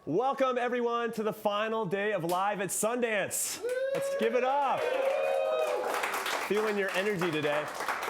Welcome, everyone, to the final day of Live at Sundance. Let's give it up. Feeling your energy today.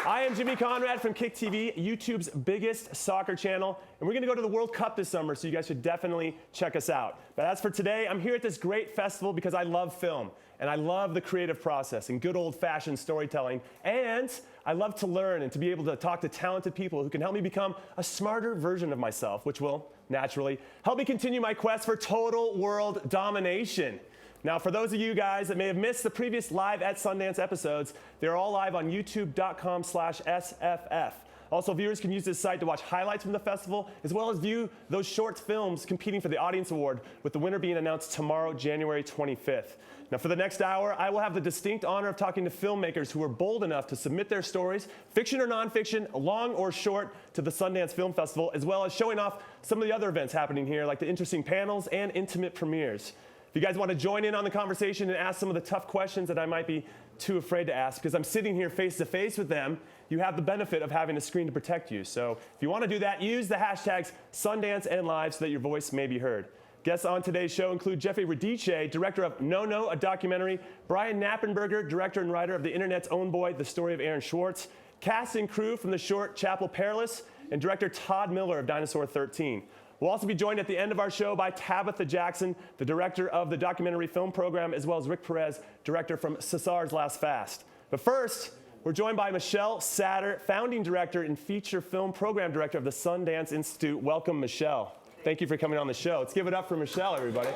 I am Jimmy Conrad from Kick TV, YouTube's biggest soccer channel, and we're going to go to the World Cup this summer, so you guys should definitely check us out. But as for today, I'm here at this great festival because I love film, and I love the creative process and good old-fashioned storytelling, and I love to learn and to be able to talk to talented people who can help me become a smarter version of myself, which will, naturally, help me continue my quest for total world domination. Now, for those of you guys that may have missed the previous Live at Sundance episodes, they're all live on youtube.com/SFF. Also, viewers can use this site to watch highlights from the festival, as well as view those short films competing for the Audience Award, with the winner being announced tomorrow, January 25th. Now, for the next hour, I will have the distinct honor of talking to filmmakers who were bold enough to submit their stories, fiction or nonfiction, long or short, to the Sundance Film Festival, as well as showing off some of the other events happening here, like the interesting panels and intimate premieres. If you guys want to join in on the conversation and ask some of the tough questions that I might be too afraid to ask, because I'm sitting here face to face with them, you have the benefit of having a screen to protect you. So if you want to do that, use the hashtags Sundance and Live so that your voice may be heard. Guests on today's show include Jeffrey Radice, director of No No, a documentary, Brian Knappenberger, director and writer of the internet's own boy, The Story of Aaron Swartz, cast and crew from the short Chapel Perez, and director Todd Miller of Dinosaur 13. We'll also be joined at the end of our show by Tabitha Jackson, the director of the documentary film program, as well as Rick Perez, director from Cesar's Last Fast. But first, we're joined by Michelle Satter, founding director and feature film program director of the Sundance Institute. Welcome, Michelle. Thank you for coming on the show. Let's give it up for Michelle, everybody.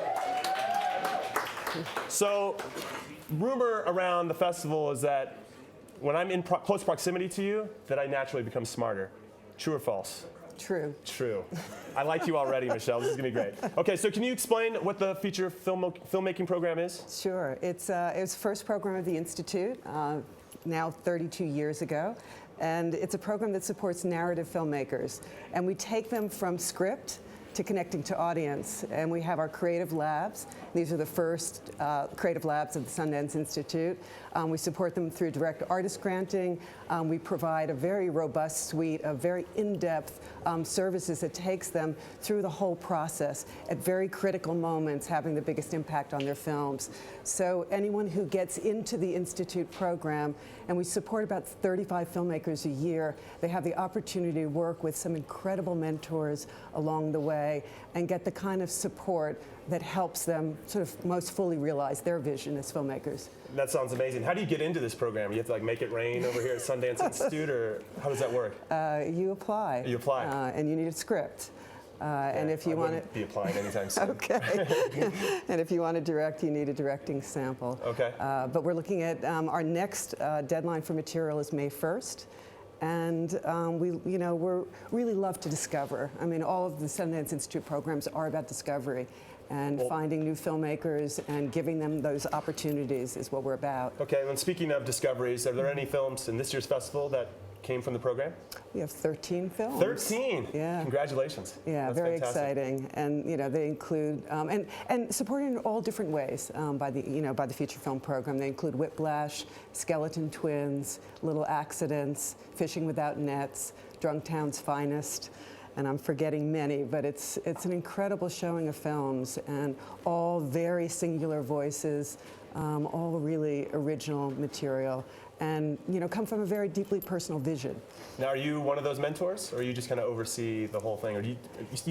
So, rumor around the festival is that when I'm in close proximity to you, that I naturally become smarter. True or false? True. True. I like you already, Michelle. This is going to be great. Okay, so can you explain what the feature filmmaking program is? Sure. It was the first program of the Institute, now 32 years ago. And it's a program that supports narrative filmmakers. And we take them from script to connecting to audience. And we have our creative labs. These are the first creative labs of the Sundance Institute. We support them through direct artist granting. We provide a very robust suite of very in-depth services that takes them through the whole process at very critical moments, having the biggest impact on their films. So anyone who gets into the Institute program, and we support about 35 filmmakers a year, they have the opportunity to work with some incredible mentors along the way and get the kind of support that helps them sort of most fully realize their vision as filmmakers. That sounds amazing. How do you get into this program? You have to like make it rain over here at Sundance Institute, or how does that work? You apply. You apply. And you need a script. And if you want to be applying anytime soon. Okay. And if you want to direct, you need a directing sample. Okay. But we're looking at our next deadline for material is May 1st. And we're really love to discover. I mean, all of the Sundance Institute programs are about discovery, and finding new filmmakers and giving them those opportunities is what we're about. Okay, and speaking of discoveries, are there any films in this year's festival that came from the program? We have 13 films. 13? Yeah. Congratulations. Yeah, That's very fantastic. exciting. And they include and supported in all different ways by the feature film program. They include Whiplash, Skeleton Twins, Little Accidents, Fishing Without Nets, Drunktown's Finest. And I'm forgetting many, but it's an incredible showing of films, and all very singular voices, all really original material, and come from a very deeply personal vision. Now, are you one of those mentors, or you just kind of oversee the whole thing, or do you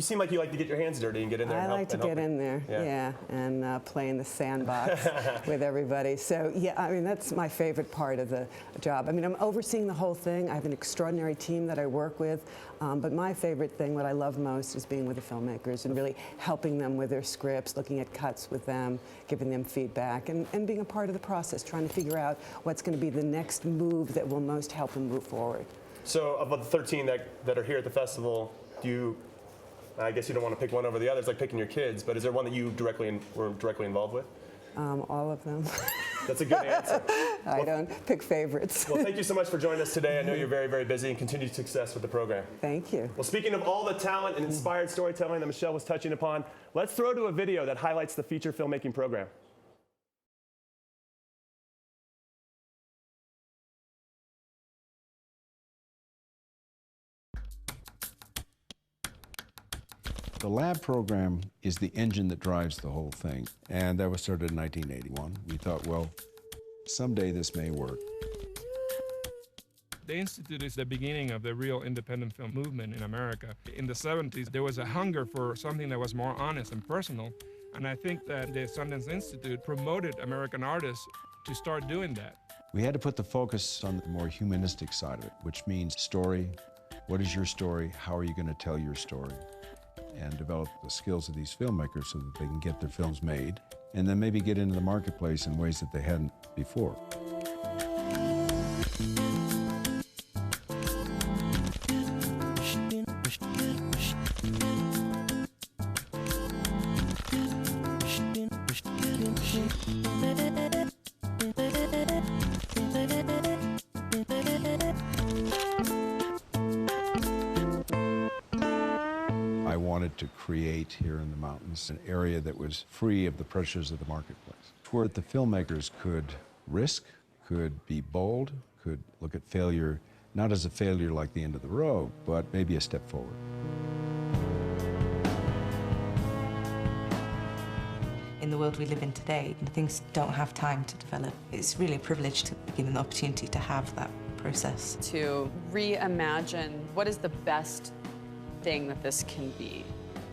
seem like you like to get your hands dirty and get in there? I like to get in there, yeah, and play in the sandbox with everybody. So yeah, I mean that's my favorite part of the job. I mean, I'm overseeing the whole thing. I have an extraordinary team that I work with, but my favorite thing, what I love most, is being with the filmmakers and really helping them with their scripts, looking at cuts with them, giving them feedback, and being a part of the process, trying to figure out what's going to be the next move that will most help them move forward. So, of the 13 that are here at the festival, I guess you don't want to pick one over the other. It's like picking your kids, but is there one that you were directly involved with? All of them. That's a good answer. I don't pick favorites. Well, thank you so much for joining us today. I know you're very, very busy, and continued success with the program. Thank you. Well, speaking of all the talent and inspired storytelling that Michelle was touching upon, let's throw to a video that highlights the feature filmmaking program. The lab program is the engine that drives the whole thing, and that was started in 1981. We thought, well, someday this may work. The Institute is the beginning of the real independent film movement in America. In the 70s, there was a hunger for something that was more honest and personal, and I think that the Sundance Institute promoted American artists to start doing that. We had to put the focus on the more humanistic side of it, which means story. What is your story? How are you going to tell your story? And develop the skills of these filmmakers so that they can get their films made, and then maybe get into the marketplace in ways that they hadn't before. I wanted to create here in the mountains an area that was free of the pressures of the marketplace, where the filmmakers could risk, could be bold, could look at failure not as a failure like the end of the road, but maybe a step forward. In the world we live in today, things don't have time to develop. It's really a privilege to be given the opportunity to have that process. To reimagine what is the best thing that this can be.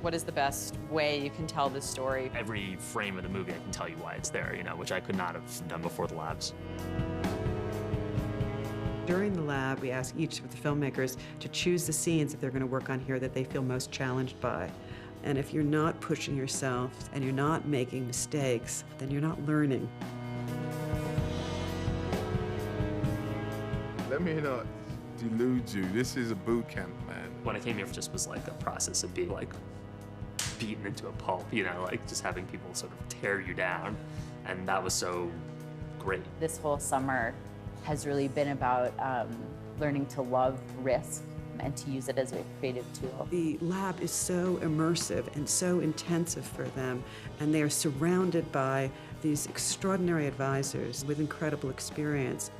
What is the best way you can tell this story? Every frame of the movie, I can tell you why it's there, which I could not have done before the labs. During the lab, we ask each of the filmmakers to choose the scenes that they're going to work on here that they feel most challenged by. And if you're not pushing yourself and you're not making mistakes, then you're not learning. Let me not delude you. This is a boot camp, man. When I came here, it just was like a process of being like beaten into a pulp, like just having people sort of tear you down. And that was so great. This whole summer has really been about learning to love risk and to use it as a creative tool. The lab is so immersive and so intensive for them, and they are surrounded by these extraordinary advisors with incredible experience.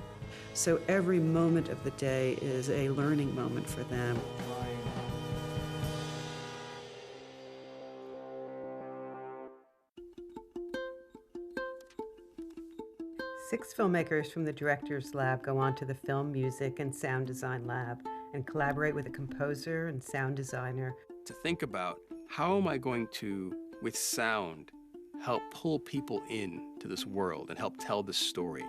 So every moment of the day is a learning moment for them. Six filmmakers from the Directors Lab go on to the Film, Music, and Sound Design Lab and collaborate with a composer and sound designer. To think about, how am I going to, with sound, help pull people in to this world and help tell this story?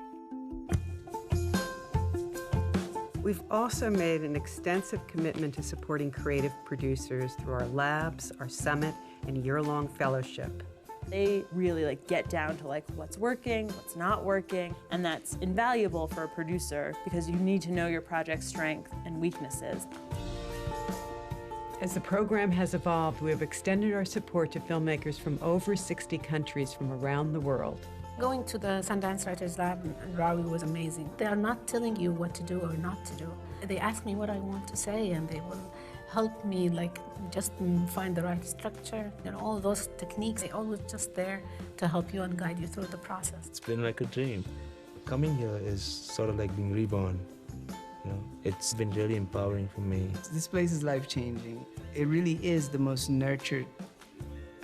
We've also made an extensive commitment to supporting creative producers through our labs, our summit, and year-long fellowship. They really get down to what's working, what's not working, and that's invaluable for a producer because you need to know your project's strengths and weaknesses. As the program has evolved, we have extended our support to filmmakers from over 60 countries from around the world. Going to the Sundance Writers Lab and Rawi was amazing. They are not telling you what to do or not to do. They ask me what I want to say, and they will help me just find the right structure and all those techniques. They're always just there to help you and guide you through the process. It's been like a dream. Coming here is sort of like being reborn. It's been really empowering for me. This place is life-changing. It really is the most nurtured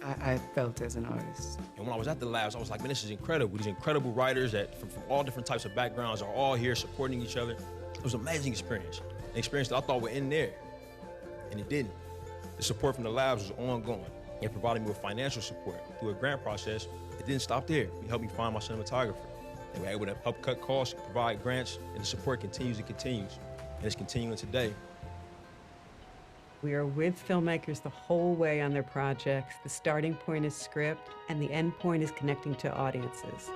I felt as an artist. And when I was at the labs, I was like, man, this is incredible. These incredible writers that from all different types of backgrounds are all here supporting each other. It was an amazing experience. An experience that I thought would end there, and it didn't. The support from the labs was ongoing. It provided me with financial support through a grant process. It didn't stop there. It helped me find my cinematographer. They were able to help cut costs, provide grants, and the support continues and continues. And it's continuing today. We are with filmmakers the whole way on their projects. The starting point is script, and the end point is connecting to audiences.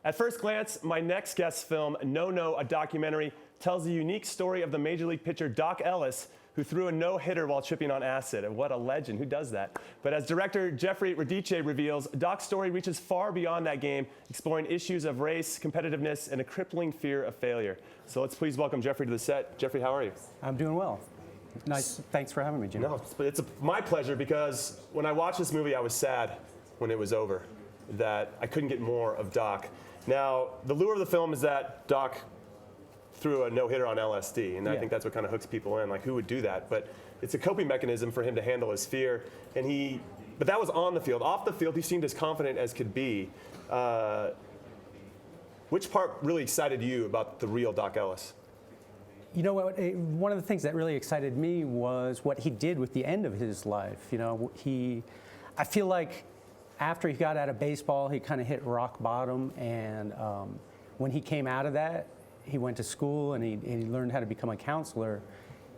At first glance, my next guest's film, No No, a documentary, tells the unique story of the Major League pitcher Doc Ellis, who threw a no-hitter while tripping on acid. And what a legend, who does that? But as director Jeffrey Radice reveals, Doc's story reaches far beyond that game, exploring issues of race, competitiveness, and a crippling fear of failure. So let's please welcome Jeffrey to the set. Jeffrey, how are you? I'm doing well. Nice, thanks for having me, Jim. No, it's my pleasure, because when I watched this movie, I was sad when it was over, that I couldn't get more of Doc. Now, the lure of the film is that Doc threw a no-hitter on LSD, and I think that's what kind of hooks people in, like who would do that? But it's a coping mechanism for him to handle his fear, but that was on the field. Off the field, he seemed as confident as could be. Which part really excited you about the real Doc Ellis? You know what, one of the things that really excited me was what he did with the end of his life. You know, I feel like after he got out of baseball, he kind of hit rock bottom, and when he came out of that, he went to school and he learned how to become a counselor.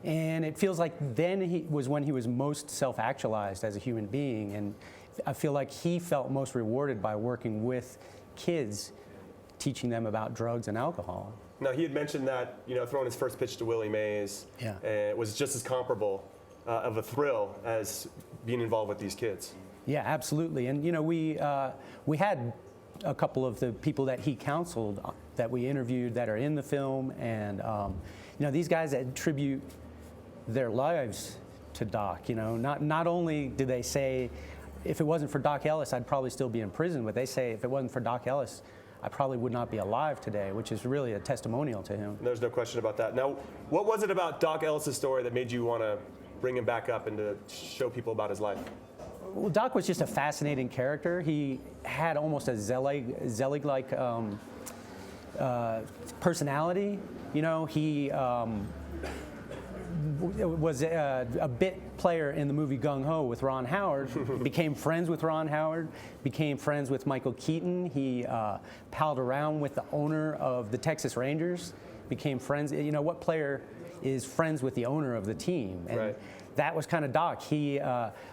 And it feels like then was when he was most self-actualized as a human being. And I feel like he felt most rewarded by working with kids, teaching them about drugs and alcohol. Now, he had mentioned that, throwing his first pitch to Willie Mays was just as comparable of a thrill as being involved with these kids. Yeah, absolutely. And, we had a couple of the people that he counseled that we interviewed that are in the film. And, these guys attribute their lives to Doc. Not only do they say, if it wasn't for Doc Ellis, I'd probably still be in prison, but they say, if it wasn't for Doc Ellis, I probably would not be alive today, which is really a testimonial to him. There's no question about that. Now, what was it about Doc Ellis' story that made you want to bring him back up and to show people about his life? Well, Doc was just a fascinating character. He had almost a Zelig-like personality. He was a bit player in the movie Gung Ho with Ron Howard, became friends with Ron Howard, became friends with Michael Keaton. He palled around with the owner of the Texas Rangers, became friends. What player is friends with the owner of the team? And right. That was kind of Doc.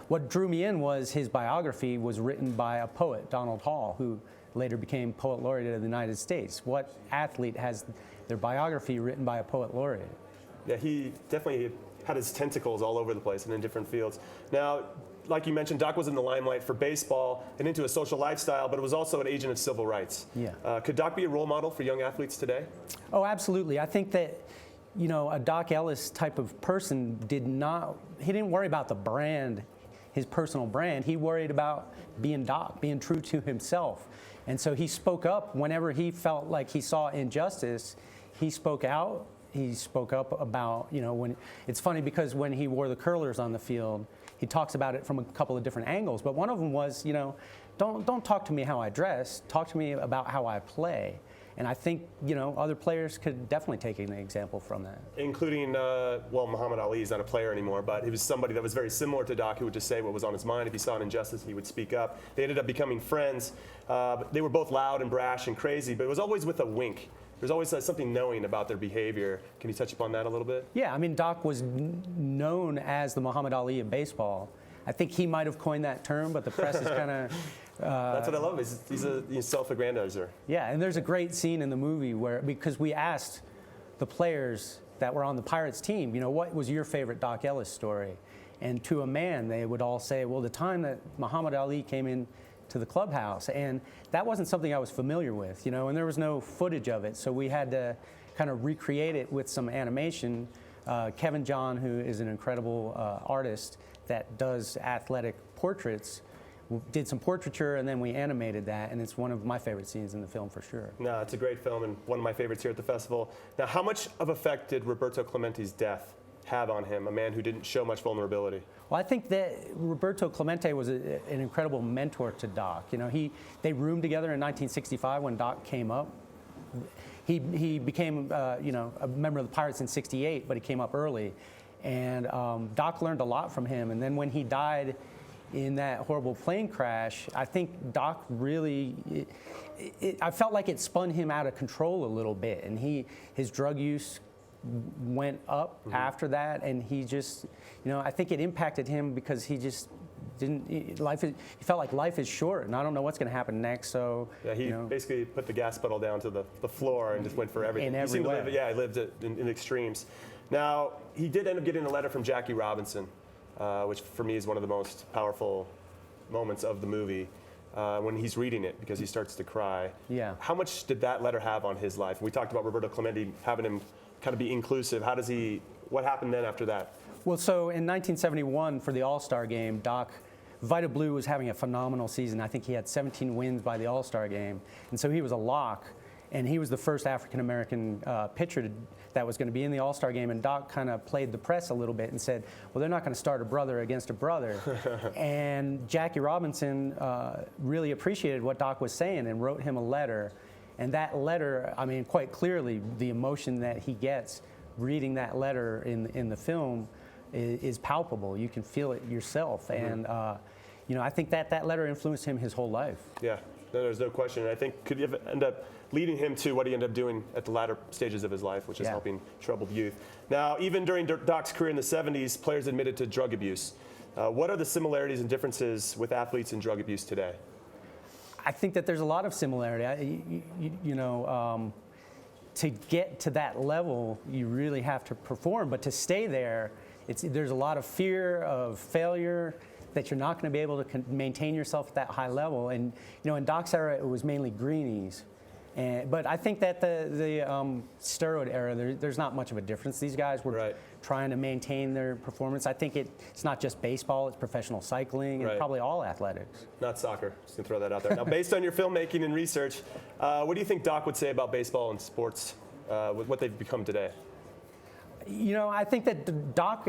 What drew me in was his biography was written by a poet, Donald Hall, who later became Poet Laureate of the United States. What athlete has their biography written by a Poet Laureate? Yeah, he definitely had his tentacles all over the place and in different fields. Now, like you mentioned, Doc was in the limelight for baseball and into a social lifestyle, but was also an agent of civil rights. Yeah. Could Doc be a role model for young athletes today? Oh, absolutely. I think that, a Doc Ellis type of person he didn't worry about the brand, his personal brand. He worried about being Doc, being true to himself. And so he spoke up whenever he felt like he saw injustice. He spoke out. He spoke up about, when it's funny because when he wore the curlers on the field, he talks about it from a couple of different angles. But one of them was, don't talk to me how I dress. Talk to me about how I play. And I think, other players could definitely take an example from that. Including, Muhammad Ali is not a player anymore, but he was somebody that was very similar to Doc, who would just say what was on his mind. If he saw an injustice, he would speak up. They ended up becoming friends. They were both loud and brash and crazy, but it was always with a wink. There's always something knowing about their behavior. Can you touch upon that a little bit? Yeah, Doc was known as the Muhammad Ali of baseball. I think he might have coined that term, but the press is kind of... That's what I love. He's a self-aggrandizer. Yeah, and there's a great scene in the movie because we asked the players that were on the Pirates team, what was your favorite Doc Ellis story? And to a man, they would all say, well, the time that Muhammad Ali came in to the clubhouse. And that wasn't something I was familiar with, and there was no footage of it. So we had to kind of recreate it with some animation. Kevin John, who is an incredible artist that does athletic portraits, did some portraiture, and then we animated that, and it's one of my favorite scenes in the film for sure. No, it's a great film and one of my favorites here at the festival. Now, how much of effect did Roberto Clemente's death have on him, a man who didn't show much vulnerability? Well, I think that Roberto Clemente was an incredible mentor to Doc. They roomed together in 1965 when Doc came up. He became, a member of the Pirates in '68, but he came up early. And Doc learned a lot from him. And then when he died in that horrible plane crash, I think Doc really, I felt like it spun him out of control a little bit. And his drug use went up after that. And he just, I think it impacted him because he just He felt like life is short, and I don't know what's going to happen next. So yeah, he basically put the gas pedal down to the floor and just went for everything. In every way. He lived it in extremes. Now, he did end up getting a letter from Jackie Robinson, which for me is one of the most powerful moments of the movie. When he's reading it, because he starts to cry. Yeah. How much did that letter have on his life? We talked about Roberto Clemente having him kind of be inclusive. What happened then after that? Well, so in 1971 for the All-Star game, Vita Blue was having a phenomenal season. I think he had 17 wins by the All-Star game. And so he was a lock, and he was the first African-American pitcher that was going to be in the All-Star game. And Doc kind of played the press a little bit and said, well, they're not going to start a brother against a brother. And Jackie Robinson really appreciated what Doc was saying and wrote him a letter. And that letter, I mean, quite clearly, the emotion that he gets reading that letter in the film is palpable. You can feel it yourself. Mm-hmm. And, I think that letter influenced him his whole life. Yeah, there's no question. And I think could end up leading him to what he ended up doing at the latter stages of his life, which is helping troubled youth. Now, even during Doc's career in the 70s, players admitted to drug abuse. What are the similarities and differences with athletes and drug abuse today? I think that there's a lot of similarity. To get to that level, you really have to perform. But to stay there, there's a lot of fear of failure, that you're not going to be able to maintain yourself at that high level. And in Doc's era, it was mainly greenies. But I think that the steroid era, there's not much of a difference. These guys were trying to maintain their performance. I think it's not just baseball, it's professional cycling, and probably all athletics. Not soccer, just going to throw that out there. Now, based on your filmmaking and research, what do you think Doc would say about baseball and sports, with what they've become today? I think that Doc,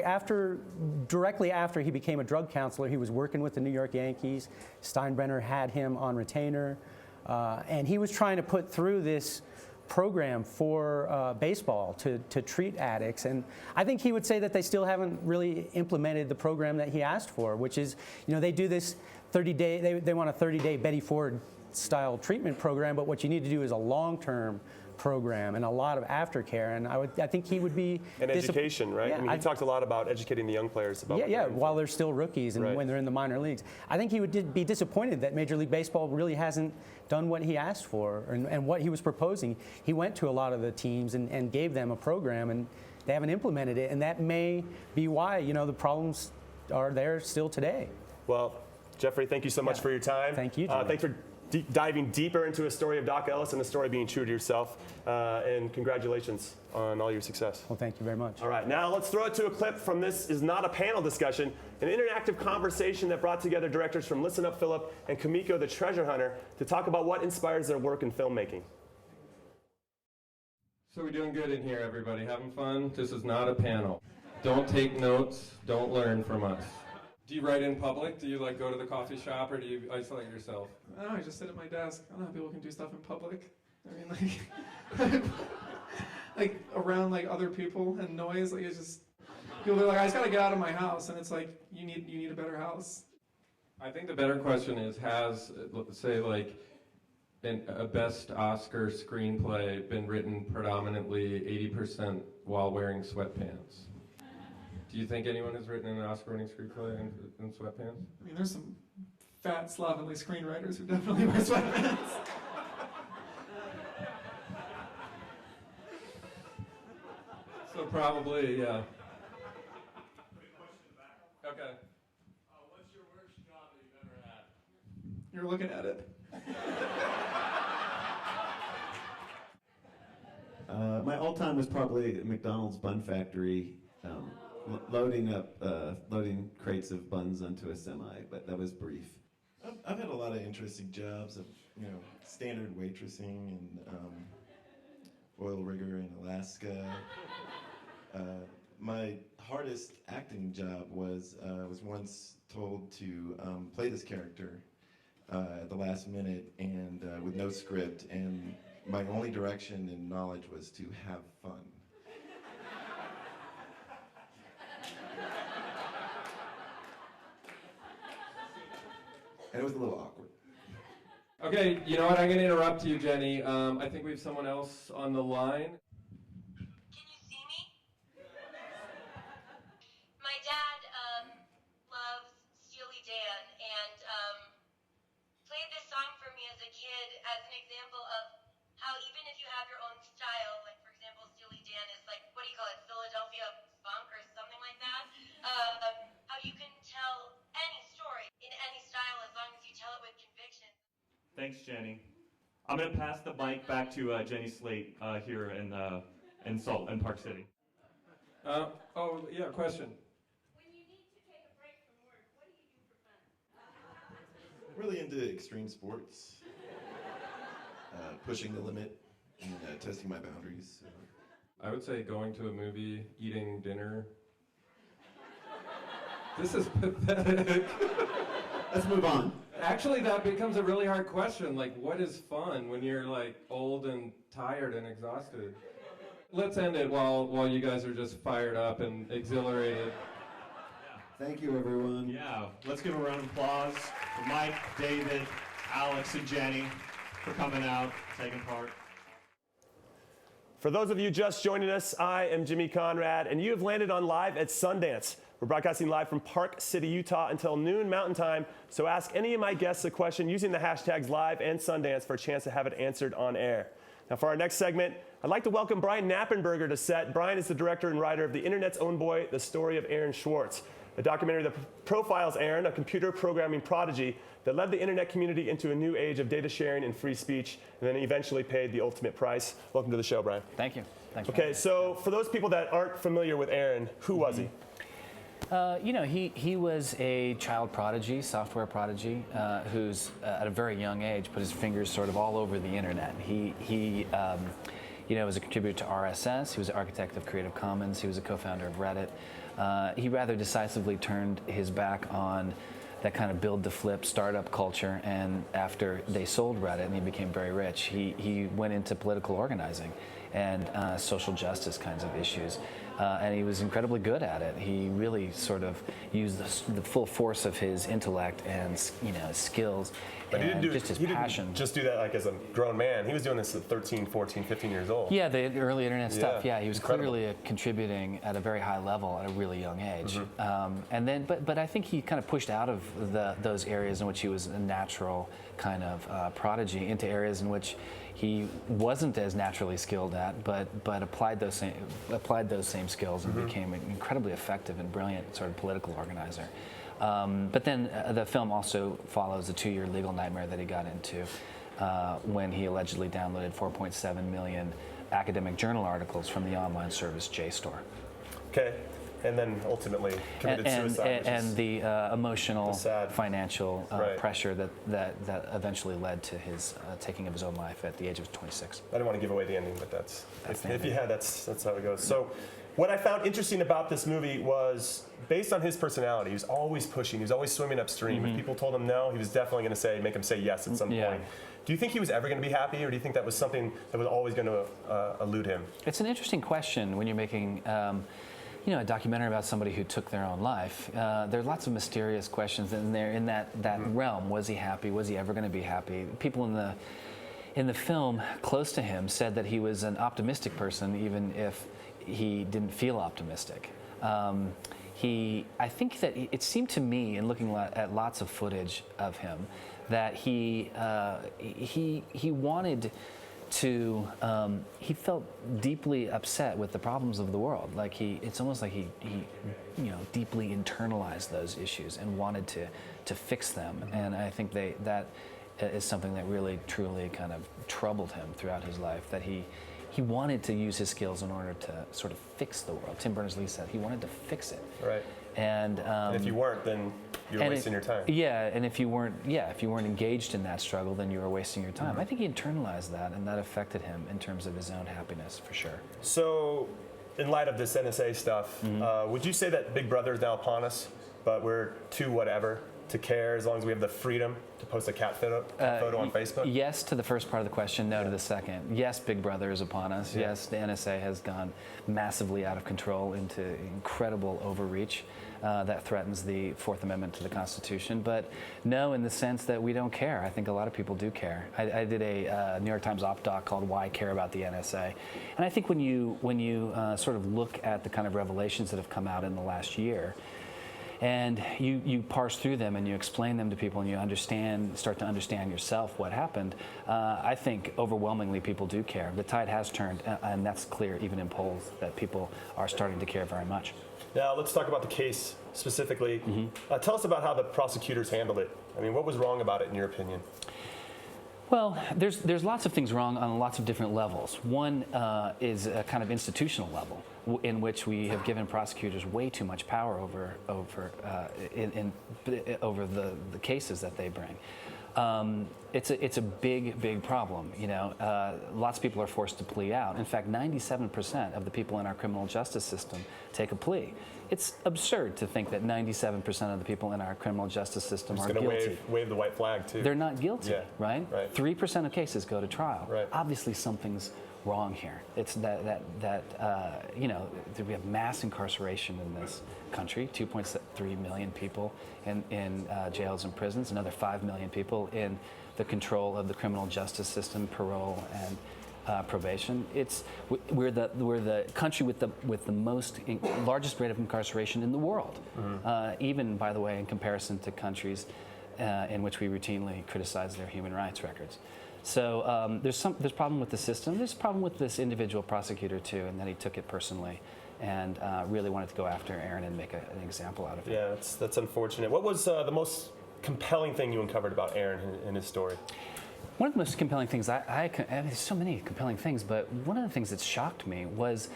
directly after he became a drug counselor, he was working with the New York Yankees. Steinbrenner had him on retainer. And he was trying to put through this program for baseball to treat addicts. And I think he would say that they still haven't really implemented the program that he asked for, which is, they do this 30-day, they want a 30-day Betty Ford style treatment program, but what you need to do is a long-term program and a lot of aftercare, and I think he would be and education, right? Yeah, he talked a lot about educating the young players about while they're still rookies and when they're in the minor leagues. I think he would be disappointed that Major League Baseball really hasn't done what he asked for and what he was proposing. He went to a lot of the teams and gave them a program, and they haven't implemented it, and that may be why the problems are there still today. Well, Jeffrey, thank you so much for your time. Thank you, Jimmy. Thanks for diving deeper into a story of Doc Ellis and the story being true to yourself. And congratulations on all your success. Well, thank you very much. All right, now let's throw it to a clip from This Is Not a Panel discussion, an interactive conversation that brought together directors from Listen Up Philip and Kamiko the Treasure Hunter to talk about what inspires their work in filmmaking. So we're doing good in here, everybody. Having fun? This is not a panel. Don't take notes. Don't learn from us. Do you write in public? Do you go to the coffee shop, or do you isolate yourself? No, I just sit at my desk. I don't know how people can do stuff in public. I mean, like around other people and noise. It's just people are like, I just gotta get out of my house, and it's like you need a better house. I think the better question is, has, let's say, a best Oscar screenplay been written predominantly 80% while wearing sweatpants? Do you think anyone has written an Oscar-winning screenplay in sweatpants? I mean, there's some fat, slovenly screenwriters who definitely wear sweatpants. So probably, yeah. Okay. What's your worst job that you've ever had? You're looking at it. My all-time was probably McDonald's Bun Factory. Loading crates of buns onto a semi, but that was brief. I've had a lot of interesting jobs of, standard waitressing and oil rigger in Alaska. My hardest acting job was once told to play this character at the last minute and with no script, and my only direction and knowledge was to have fun. And it was a little awkward. Okay, you know what? I'm going to interrupt you, Jenny. I think we have someone else on the line. Can you see me? My dad loves Steely Dan, Thanks, Jenny. I'm going to pass the mic back to Jenny Slate here in Park City. Oh, yeah, question. Really into extreme sports, pushing the limit, and testing my boundaries. I would say going to a movie, eating dinner. This is pathetic. Let's move on. Actually, that becomes a really hard question. Like, what is fun when you're like old and tired and exhausted? Let's end it while you guys are just fired up and exhilarated. Thank you, everyone. Yeah, let's give a round of applause for Mike, David, Alex, and Jenny for coming out, taking part. For those of you just joining us, I am Jimmy Conrad, and you have landed on Live at Sundance. We're broadcasting live from Park City, Utah until noon Mountain Time, so ask any of my guests a question using the hashtags Live and Sundance for a chance to have it answered on air. Now for our next segment, I'd like to welcome Brian Knappenberger to set. Brian is the director and writer of The Internet's Own Boy, The Story of Aaron Swartz, a documentary that profiles Aaron, a computer programming prodigy that led the internet community into a new age of data sharing and free speech, and then eventually paid the ultimate price. Welcome to the show, Brian. Thank you. Thanks. Okay, so for those people that aren't familiar with Aaron, who was he? He was a child prodigy, software prodigy, who's at a very young age put his fingers sort of all over the internet. He was a contributor to RSS. He was the architect of Creative Commons. He was a co-founder of Reddit. He rather decisively turned his back on that kind of build-to-flip startup culture, and after they sold Reddit and he became very rich, he went into political organizing and social justice kinds of issues. And he was incredibly good at it. He really sort of used the full force of his intellect and skills, But and just his passion. Didn't just do that like as a grown man. He was doing this at 13, 14, 15 years old. Yeah, the early internet stuff. Yeah, he was incredible. clearly contributing at a very high level at a really young age. And then, but I think he kind of pushed out of those areas in which he was a natural kind of prodigy into areas in which he wasn't as naturally skilled at, but applied those same skills and became an incredibly effective and brilliant sort of political organizer. But then the film also follows a 2-year legal nightmare that he got into when he allegedly downloaded 4.7 million academic journal articles from the online service JSTOR. Okay. And then ultimately committed suicide. And the emotional, financial pressure that eventually led to his taking of his own life at the age of 26. I didn't want to give away the ending, but that's how it goes. So what I found interesting about this movie was based on his personality. He was always pushing. He was always swimming upstream. If people told him no, he was definitely going to make him say yes at some point. Do you think he was ever going to be happy, or do you think that was something that was always going to elude him? It's an interesting question when you're making a documentary about somebody who took their own life. There are lots of mysterious questions in there in that realm. Was he happy? Was he ever going to be happy? People in the film close to him said that he was an optimistic person, even if he didn't feel optimistic. I think that it seemed to me, in looking at lots of footage of him, that he wanted to, he felt deeply upset with the problems of the world. Like it's almost like he deeply internalized those issues and wanted to fix them. And I think that is something that really, truly kind of troubled him throughout his life, that he wanted to use his skills in order to sort of fix the world. Tim Berners-Lee said he wanted to fix it. Right. And if you weren't, then you're wasting your time. Yeah, and if you weren't engaged in that struggle, then you were wasting your time. I think he internalized that, and that affected him in terms of his own happiness, for sure. So, in light of this NSA stuff, would you say that Big Brother is now upon us, but we're too whatever to care as long as we have the freedom to post a cat photo on Facebook? Yes to the first part of the question, no to the second. Yes, Big Brother is upon us. Yeah. Yes, the NSA has gone massively out of control into incredible overreach that threatens the Fourth Amendment to the Constitution. But no, in the sense that we don't care. I think a lot of people do care. I did a New York Times op doc called "Why Care About the NSA," and I think when you sort of look at the kind of revelations that have come out in the last year, and you parse through them and you explain them to people and you start to understand yourself what happened, I think overwhelmingly people do care. The tide has turned, and that's clear even in polls that people are starting to care very much. Now let's talk about the case specifically. Tell us about how the prosecutors handled it. I mean, what was wrong about it in your opinion? Well, there's lots of things wrong on lots of different levels. One is a kind of institutional level in which we have given prosecutors way too much power over the cases that they bring. It's a big problem. You know, lots of people are forced to plea out. In fact, 97% of the people in our criminal justice system take a plea. It's absurd to think that 97% of the people in our criminal justice system are guilty. Wave the white flag too. They're not guilty, Yeah. right? Right. 3% of cases go to trial. Right. Obviously, something's wrong here. It's that you know, we have mass incarceration in this country. 2.3 million people in jails and prisons. Another 5 million people in the control of the criminal justice system, parole and probation. We're the country with the largest rate of incarceration in the world. Even, by the way, in comparison to countries in which we routinely criticize their human rights records. So there's a problem with the system. There's a problem with this individual prosecutor too, and that he took it personally and really wanted to go after Aaron and make an example out of it. Yeah, that's unfortunate. What was the most compelling thing you uncovered about Aaron and his story? One of the most compelling things, I mean, there's so many compelling things, but one of the things that shocked me was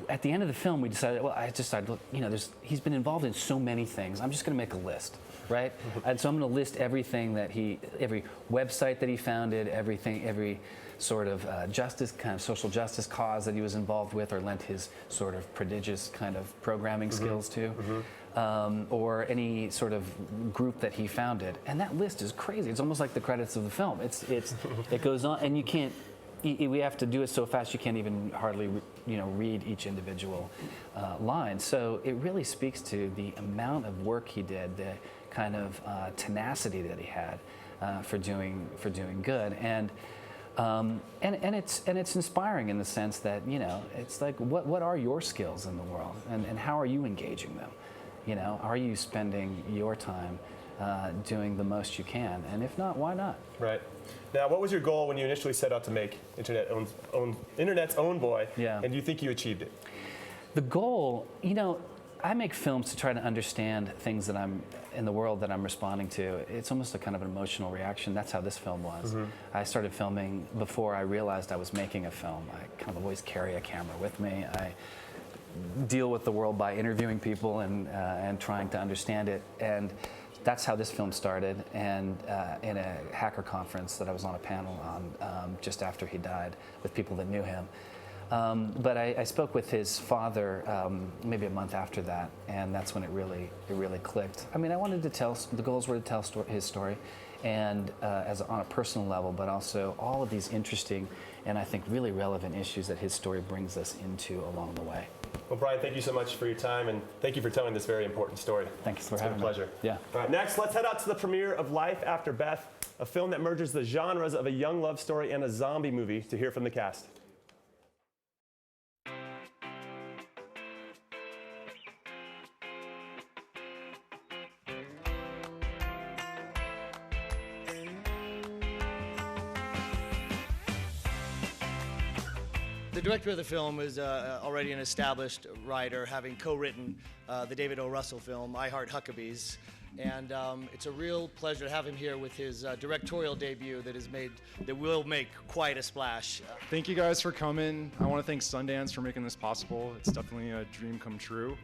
at the end of the film, we decided, look, you know, he's been involved in so many things. I'm just going to make a list, right? And so I'm going to list everything that every website that he founded, every sort of kind of social justice cause that he was involved with or lent his sort of prodigious kind of programming skills to. Or any sort of group that he founded, and that list is crazy. It's almost like the credits of the film. It goes on, and you can't. We have to do it so fast you can't even hardly, you know, read each individual line. So it really speaks to the amount of work he did, the kind of tenacity that he had for doing good, and it's inspiring in the sense that, you know, it's like what are your skills in the world, and how are you engaging them? You know, are you spending your time doing the most you can? And if not, why not? Right. Now, what was your goal when you initially set out to make Internet's Own Boy? Yeah. And do you think you achieved it? The goal, you know, I make films to try to understand things that I'm in the world that I'm responding to. It's almost a kind of an emotional reaction. That's how this film was. I started filming before I realized I was making a film. I kind of always carry a camera with me. I deal with the world by interviewing people and trying to understand it, and that's how this film started. And in a hacker conference that I was on a panel on just after he died with people that knew him. But I spoke with his father maybe a month after that, and that's when it really clicked. I mean, I wanted to tell, the goals were to tell his story, and on a personal level, but also all of these interesting and I think really relevant issues that his story brings us into along the way. Well, Brian, thank you so much for your time, and thank you for telling this very important story. Thanks for having me. It's been a pleasure. Yeah. All right, next, let's head out to the premiere of Life After Beth, a film that merges the genres of a young love story and a zombie movie, to hear from the cast. The director of the film is already an established writer, having co-written the David O. Russell film, I Heart Huckabees. And it's a real pleasure to have him here with his directorial debut that will make quite a splash. Thank you guys for coming. I want to thank Sundance for making this possible. It's definitely a dream come true.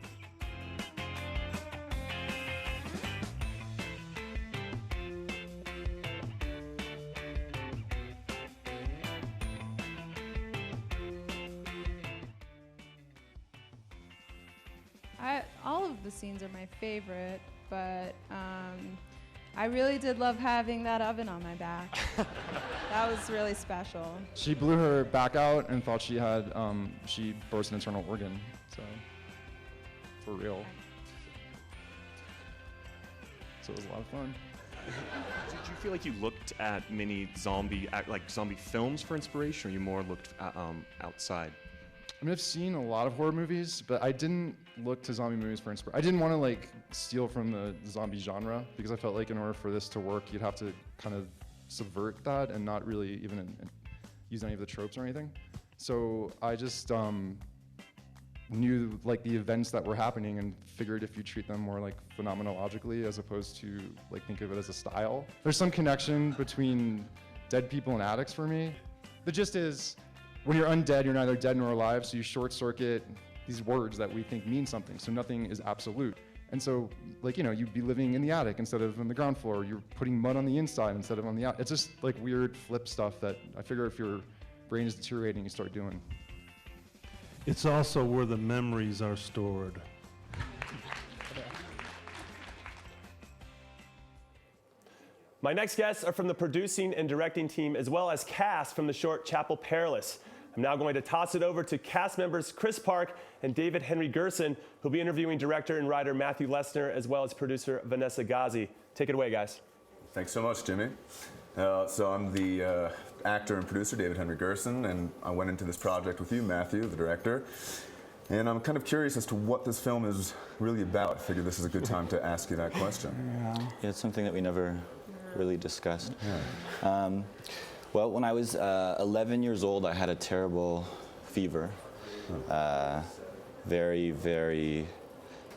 All of the scenes are my favorite, but I really did love having that oven on my back. That was really special. She blew her back out and thought she had, she burst an internal organ, so for real. So it was a lot of fun. Did you feel like you looked at many zombie films for inspiration, or you more looked at, outside? I mean, I've seen a lot of horror movies, but I didn't look to zombie movies for inspiration. I didn't want to steal from the zombie genre, because I felt like in order for this to work, you'd have to kind of subvert that and not really even use any of the tropes or anything. So I just knew the events that were happening and figured if you treat them more phenomenologically as opposed to think of it as a style. There's some connection between dead people in attics for me. The gist is, when you're undead, you're neither dead nor alive, so you short circuit these words that we think mean something, so nothing is absolute. And so, like, you know, you'd be living in the attic instead of on the ground floor. You're putting mud on the inside instead of on the out. It's just like weird flip stuff that I figure if your brain is deteriorating, you start doing. It's also where the memories are stored. My next guests are from the producing and directing team, as well as cast from the short Chapel Perilous. I'm now going to toss it over to cast members Chris Park and David Henry Gerson, who'll be interviewing director and writer Matthew Lessner, as well as producer Vanessa Ghazi. Take it away, guys. Thanks so much, Jimmy. So I'm the actor and producer, David Henry Gerson, and I went into this project with you, Matthew, the director. And I'm kind of curious as to what this film is really about. I figured this is a good time to ask you that question. Yeah, it's something that we never really discussed. Yeah. Well, when I was 11 years old, I had a terrible fever. Very, very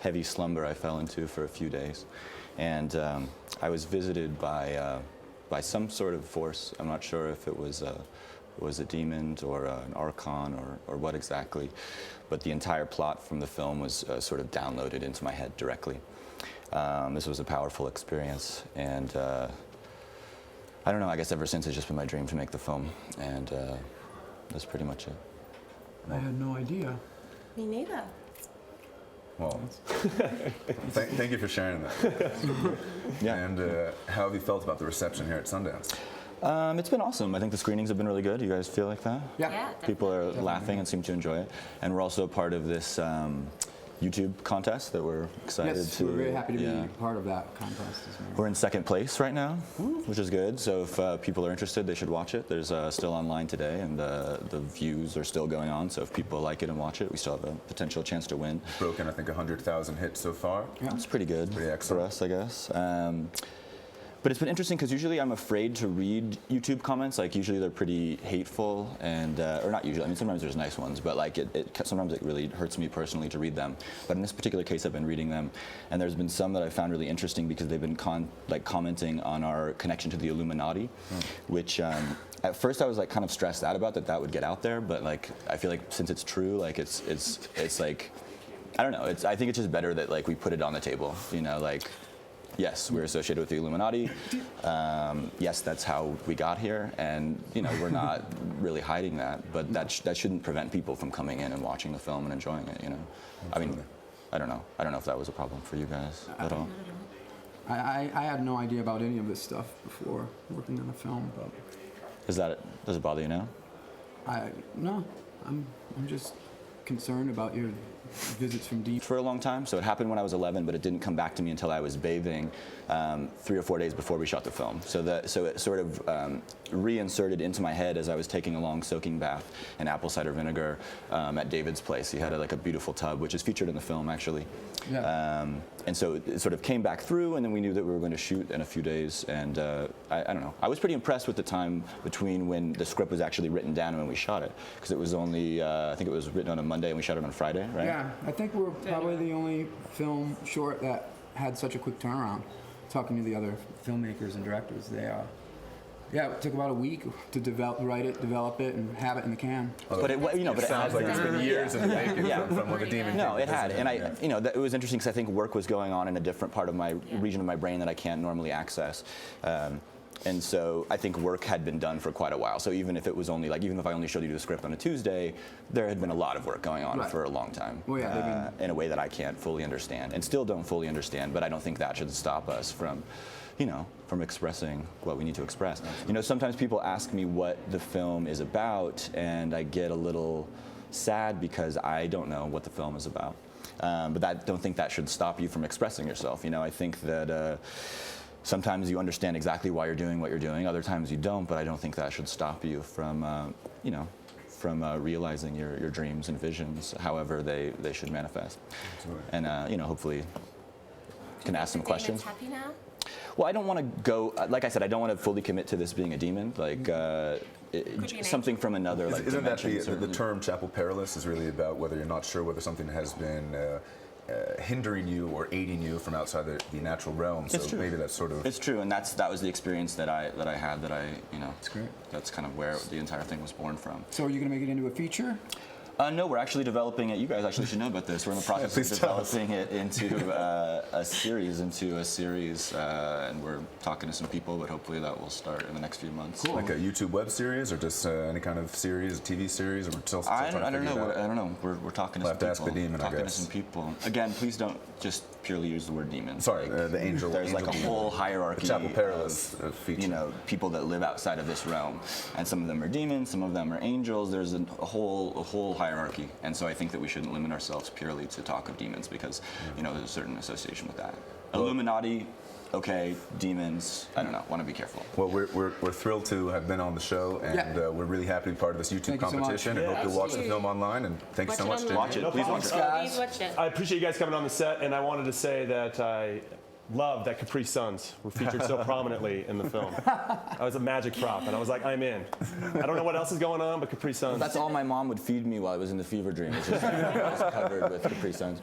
heavy slumber I fell into for a few days. And I was visited by some sort of force. I'm not sure if it was a demon or an archon or what exactly, but the entire plot from the film was sort of downloaded into my head directly. This was a powerful experience, and I don't know, I guess ever since it's just been my dream to make the film, and that's pretty much it. I had no idea. Me neither. Well, thank you for sharing that. Yeah. And how have you felt about the reception here at Sundance? It's been awesome. I think the screenings have been really good. You guys feel like that? Yeah. People are laughing and seem to enjoy it. And we're also part of this YouTube contest that we're excited to. We're very happy to be part of that contest as well. We're in second place right now, which is good. So if people are interested, they should watch it. There's still online today, and the views are still going on. So if people like it and watch it, we still have a potential chance to win. It's broken, I think, 100,000 hits so far. Yeah. It's pretty good for us, I guess. But it's been interesting because usually I'm afraid to read YouTube comments. Like usually they're pretty hateful and, or not usually, I mean sometimes there's nice ones, but like sometimes it really hurts me personally to read them. But in this particular case I've been reading them, and there's been some that I found really interesting because they've been commenting on our connection to the Illuminati, which at first I was like kind of stressed out about that would get out there, but like I feel like since it's true, like it's like, I don't know, I think it's just better that like we put it on the table, you know, like, yes, we're associated with the Illuminati. Yes, that's how we got here, and you know we're not really hiding that. But that shouldn't prevent people from coming in and watching the film and enjoying it. You know, I mean, I don't know. I don't know if that was a problem for you guys at all. I had no idea about any of this stuff before working on the film. But does it bother you now? No, I'm just concerned about your visits from deep. For a long time. So it happened when I was 11, but it didn't come back to me until I was bathing 3 or 4 days before we shot the film. So it sort of reinserted into my head as I was taking a long soaking bath in apple cider vinegar at David's place. He had like a beautiful tub, which is featured in the film actually. Yeah. And so it sort of came back through, and then we knew that we were going to shoot in a few days. And I don't know. I was pretty impressed with the time between when the script was actually written down and when we shot it, because it was only I think it was written on a Monday and we shot it on Friday, right? Yeah, I think we're probably the only film short that had such a quick turnaround. Talking to the other filmmakers and directors, it took about a week to write it, develop it, and have it in the can. But it sounds like it's been years in the making from when the demon. No, it had, and it was interesting because I think work was going on in a different part of my region of my brain that I can't normally access. And so I think work had been done for quite a while. So even if it was only even if I only showed you the script on a Tuesday, there had been a lot of work going on for a long time. Well, in a way that I can't fully understand and still don't fully understand. But I don't think that should stop us from, from expressing what we need to express. You know, sometimes people ask me what the film is about, and I get a little sad because I don't know what the film is about. But I don't think that should stop you from expressing yourself. You know, I think that. Sometimes you understand exactly why you're doing what you're doing. Other times you don't, but I don't think that should stop you from, realizing your dreams and visions, however they should manifest. Absolutely. And hopefully, can ask some questions. Happy now? Well, I don't want to go. Like I said, I don't want to fully commit to this being a demon. Like something from another. Isn't that the term Chapel Perilous is really about whether you're not sure whether something has been hindering you or aiding you from outside the natural realm. So It's true. maybe that's sort of. It's true, and that was the experience that I had. That's great. That's kind of where the entire thing was born from. So are you going to make it into a feature? No, we're actually developing it. You guys actually should know about this. We're in the process of developing it into a series, and we're talking to some people, but hopefully that will start in the next few months. Cool. Like a YouTube web series, or just any kind of series, a TV series, or we're still I trying to don't figure know. it out? I don't know. We're talking to We'll some have to people. ask the demon, I talking to guess. some people. Again, please don't just purely use the word demon. Sorry, the angel. There's like a angel whole demon. hierarchy. The Chapel Perez feature. People that live outside of this realm, and some of them are demons, some of them are angels. There's a whole hierarchy, and so I think that we shouldn't limit ourselves purely to talk of demons because there's a certain association with that. Illuminati, okay, demons. I don't know. Want to be careful. Well, we're thrilled to have been on the show, and we're really happy to be part of this YouTube Thank you so much. competition, and Yeah, hope you'll watch the absolutely. film online. And thanks so much, Jimmy. Watch it. No Please problem. watch it. Please watch it. I appreciate you guys coming on the set, and I wanted to say that I love that Capri Suns were featured so prominently in the film. I was a magic prop, and I was like, I'm in. I don't know what else is going on, but Capri Suns. That's all my mom would feed me while I was in the fever dream. It's just I was covered with Capri Suns.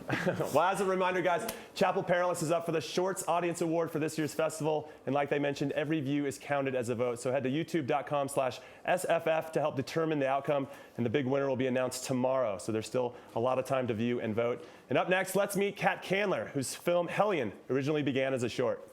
Well, as a reminder, guys, Chapel Perilous is up for the Shorts Audience Award for this year's festival. And like they mentioned, every view is counted as a vote. So head to youtube.com/SFF to help determine the outcome. And the big winner will be announced tomorrow. So there's still a lot of time to view and vote. And up next, let's meet Kat Candler, whose film Helen originally began as a short.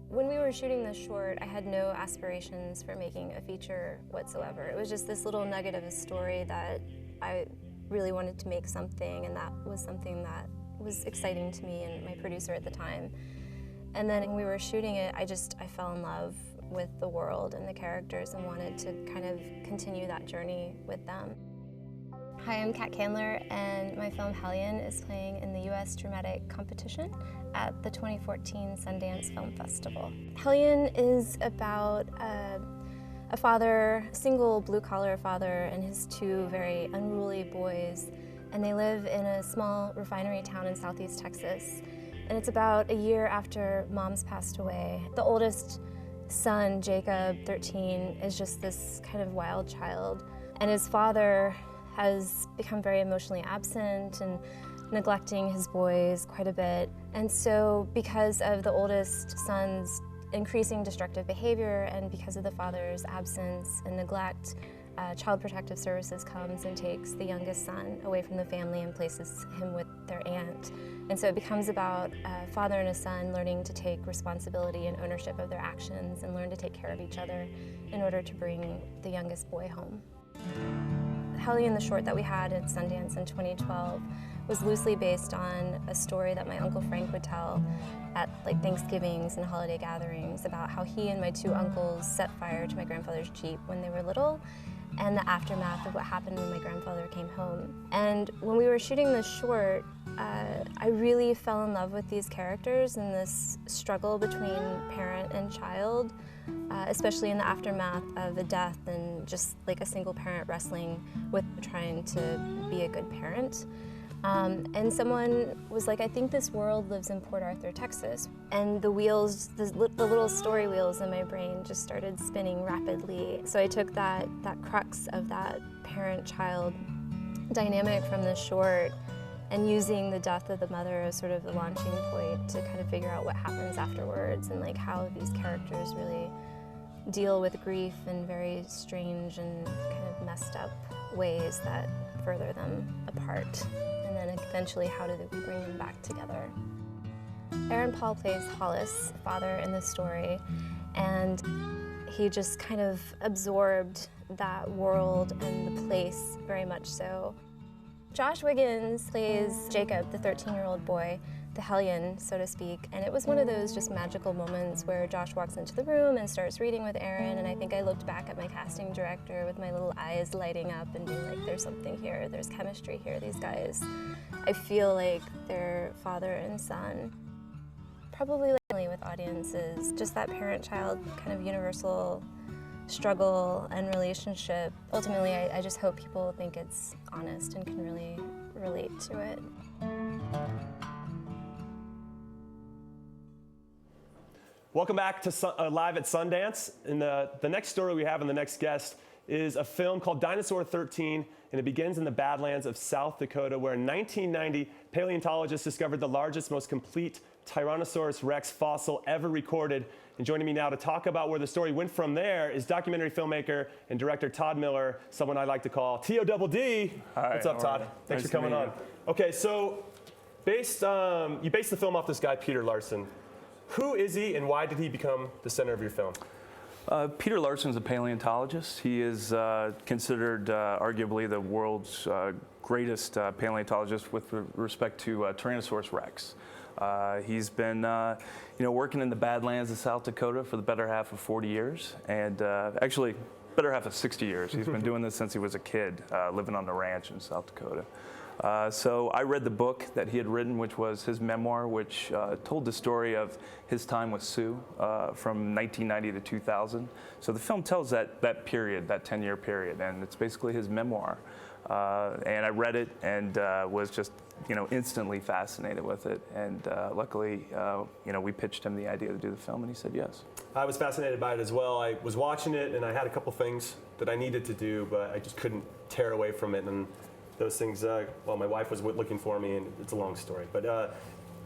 When we were shooting this short, I had no aspirations for making a feature whatsoever. It was just this little nugget of a story that I really wanted to make something, and that was something that was exciting to me and my producer at the time. And then when we were shooting it, I fell in love with the world and the characters and wanted to kind of continue that journey with them. Hi, I'm Kat Candler, and my film Helen is playing in the U.S. Dramatic Competition at the 2014 Sundance Film Festival. Helen is about a father, a single blue-collar father, and his two very unruly boys, and they live in a small refinery town in southeast Texas. And it's about a year after mom's passed away. The oldest son, Jacob, 13, is just this kind of wild child, and his father has become very emotionally absent and neglecting his boys quite a bit. And so because of the oldest son's increasing destructive behavior and because of the father's absence and neglect, Child Protective Services comes and takes the youngest son away from the family and places him with their aunt. And so it becomes about a father and a son learning to take responsibility and ownership of their actions and learn to take care of each other in order to bring the youngest boy home. Helen, the short that we had at Sundance in 2012, was loosely based on a story that my Uncle Frank would tell at Thanksgivings and holiday gatherings about how he and my two uncles set fire to my grandfather's Jeep when they were little, and the aftermath of what happened when my grandfather came home. And when we were shooting this short, I really fell in love with these characters and this struggle between parent and child, especially in the aftermath of a death and just like a single parent wrestling with trying to be a good parent. And someone was like, I think this world lives in Port Arthur, Texas. And the wheels, the little story wheels in my brain just started spinning rapidly. So I took that crux of that parent-child dynamic from the short and using the death of the mother as sort of the launching point to kind of figure out what happens afterwards and like how these characters really deal with grief in very strange and kind of messed up ways that further them apart. And then eventually, how do we bring them back together? Aaron Paul plays Hollis, father in the story, and he just kind of absorbed that world and the place very much so. Josh Wiggins plays Jacob, the 13-year-old boy, the hellion, so to speak, and it was one of those just magical moments where Josh walks into the room and starts reading with Aaron, and I think I looked back at my casting director with my little eyes lighting up and being like, there's something here, there's chemistry here, these guys. I feel like they're father and son. Probably with audiences, just that parent-child kind of universal struggle and relationship. Ultimately, I just hope people think it's honest and can really relate to it. Welcome back to Live at Sundance. And the next story we have and the next guest is a film called Dinosaur 13, and it begins in the Badlands of South Dakota, where in 1990, paleontologists discovered the largest, most complete Tyrannosaurus rex fossil ever recorded. And joining me now to talk about where the story went from there is documentary filmmaker and director Todd Miller, someone I like to call T-O-double-D. Hi, what's up, Todd? Thanks Nice for coming to meet on. Okay, so you based the film off this guy, Peter Larson. Who is he, and why did he become the center of your film? Peter Larson is a paleontologist. He is considered arguably the world's greatest paleontologist with respect to Tyrannosaurus rex. He's been working in the Badlands of South Dakota for the better half of 40 years, and actually better half of 60 years. He's been doing this since he was a kid, living on the ranch in South Dakota. So I read the book that he had written, which was his memoir, which told the story of his time with Sue from 1990 to 2000. So the film tells that period, that 10-year period, and it's basically his memoir. And I read it and was just, instantly fascinated with it. And luckily, we pitched him the idea to do the film, and he said yes. I was fascinated by it as well. I was watching it, and I had a couple things that I needed to do, but I just couldn't tear away from it. And those things, my wife was looking for me, and it's a long story. But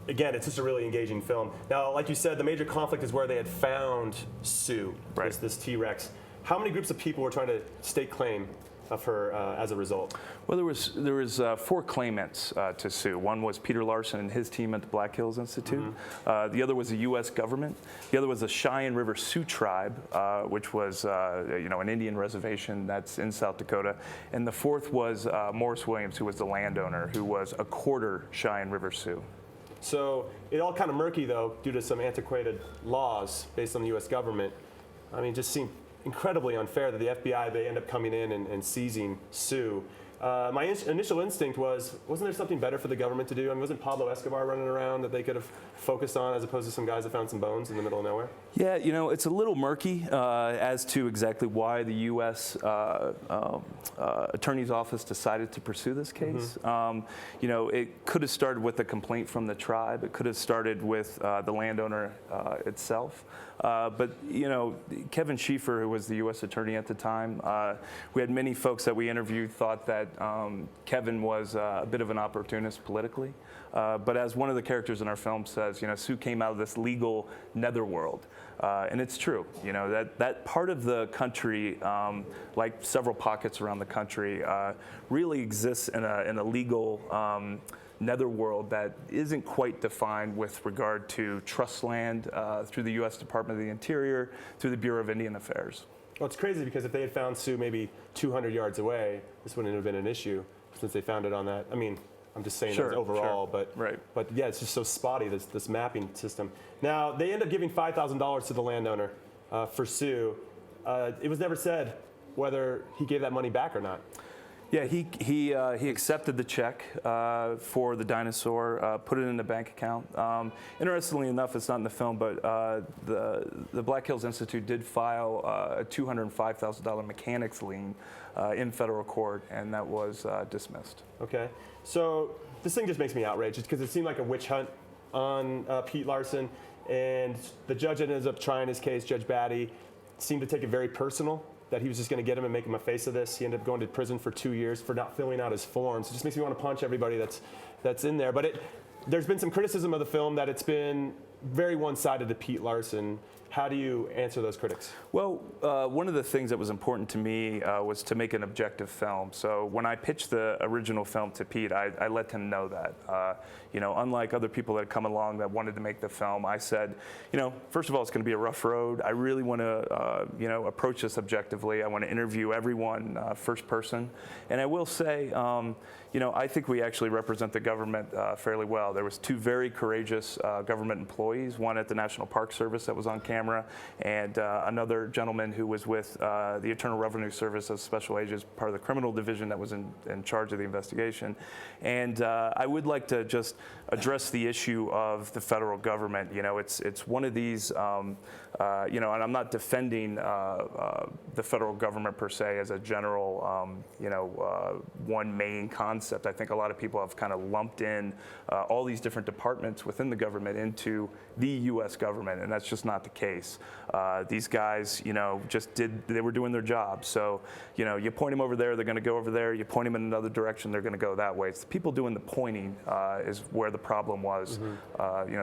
again, it's just a really engaging film. Now, like you said, the major conflict is where they had found Sue, right. this T-Rex. How many groups of people were trying to stake claim of her as a result? Well, there was 4 claimants to Sue. One was Peter Larson and his team at the Black Hills Institute. Mm-hmm. The other was the U.S. government. The other was the Cheyenne River Sioux tribe, which was an Indian reservation that's in South Dakota. And the fourth was Morris Williams, who was the landowner, who was a quarter Cheyenne River Sioux. So it all kind of murky, though, due to some antiquated laws based on the U.S. government. I mean, it just seemed incredibly unfair that the FBI, they end up coming in and seizing Sue. My initial instinct wasn't there something better for the government to do? I mean, wasn't Pablo Escobar running around that they could have focused on as opposed to some guys that found some bones in the middle of nowhere? Yeah, it's a little murky as to exactly why the U.S. Attorney's Office decided to pursue this case. Mm-hmm. It could have started with a complaint from the tribe. It could have started with the landowner itself. But Kevin Schieffer, who was the U.S. attorney at the time, we had many folks that we interviewed thought that Kevin was a bit of an opportunist politically. But as one of the characters in our film says, Sue came out of this legal netherworld. And it's true, that part of the country, like several pockets around the country, really exists in a legal netherworld that isn't quite defined with regard to trust land through the U.S. Department of the Interior, through the Bureau of Indian Affairs. Well, it's crazy because if they had found Sue maybe 200 yards away, this wouldn't have been an issue since they found it on that. I mean, I'm just saying that overall, but yeah, it's just so spotty, this mapping system. Now, they end up giving $5,000 to the landowner for Sue. It was never said whether he gave that money back or not. Yeah, he accepted the check for the Dinosaur, put it in a bank account. Interestingly enough, it's not in the film, but the Black Hills Institute did file a $205,000 mechanics lien in federal court, and that was dismissed. Okay, so this thing just makes me outraged because it seemed like a witch hunt on Pete Larson, and the judge that ends up trying his case, Judge Batty, seemed to take it very personal, that he was just going to get him and make him a face of this. He ended up going to prison for 2 years for not filling out his forms. It just makes me want to punch everybody that's in there. But there's been some criticism of the film that it's been very one-sided to Pete Larson. How do you answer those critics? Well, one of the things that was important to me was to make an objective film. So when I pitched the original film to Pete, I let him know that. Unlike other people that had come along that wanted to make the film, I said, first of all, it's going to be a rough road. I really want to, approach this objectively. I want to interview everyone first person. And I will say, I think we actually represent the government fairly well. There was 2 very courageous government employees, one at the National Park Service that was on camera, and another gentleman who was with the Internal Revenue Service as special agent, part of the criminal division that was in charge of the investigation. And I would like to just address the issue of the federal government. It's one of these, and I'm not defending the federal government per se as a general, one main concept. I think a lot of people have kind of lumped in all these different departments within the government into the U.S. government, and that's just not the case. These guys, they were doing their job. So, you point them over there, they're going to go over there. You point them in another direction, they're going to go that way. It's the people doing the pointing is where the problem was,